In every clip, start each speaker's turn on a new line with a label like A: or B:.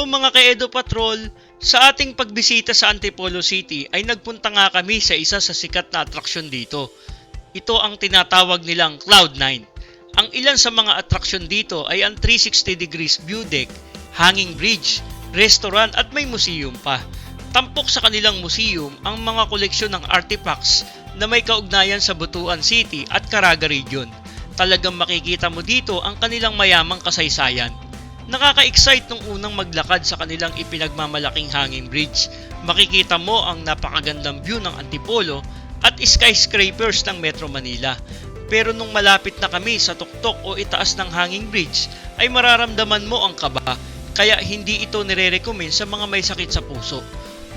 A: Hello mga ka-Edo Patrol! Sa ating pagbisita sa Antipolo City ay nagpunta nga kami sa isa sa sikat na atraksyon dito. Ito ang tinatawag nilang Cloud9. Ang ilan sa mga atraksyon dito ay ang 360 degrees view deck, hanging bridge, restaurant at may museum pa. Tampok sa kanilang museum ang mga koleksyon ng artifacts na may kaugnayan sa Butuan City at Caraga Region. Talagang makikita mo dito ang kanilang mayamang kasaysayan. Nakaka-excite nung unang maglakad sa kanilang ipinagmamalaking hanging bridge. Makikita mo ang napakagandang view ng Antipolo at skyscrapers ng Metro Manila. Pero nung malapit na kami sa tuktok o itaas ng hanging bridge ay mararamdaman mo ang kaba, kaya hindi ito nire-recommend sa mga may sakit sa puso.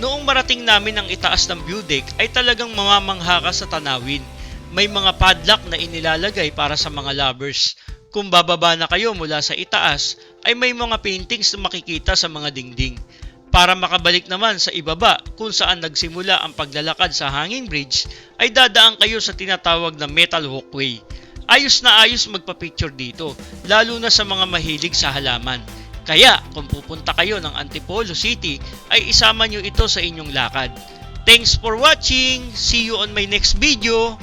A: Noong marating namin ang itaas ng view deck ay talagang mamamangha ka sa tanawin. May mga padlock na inilalagay para sa mga lovers. Kung bababa na kayo mula sa itaas, ay may mga paintings na makikita sa mga dingding. Para makabalik naman sa ibaba kung saan nagsimula ang paglalakad sa hanging bridge, ay dadaan kayo sa tinatawag na metal walkway. Ayos na ayos magpa-picture dito, lalo na sa mga mahilig sa halaman. Kaya kung pupunta kayo ng Antipolo City, ay isama nyo ito sa inyong lakad. Thanks for watching! See you on my next video!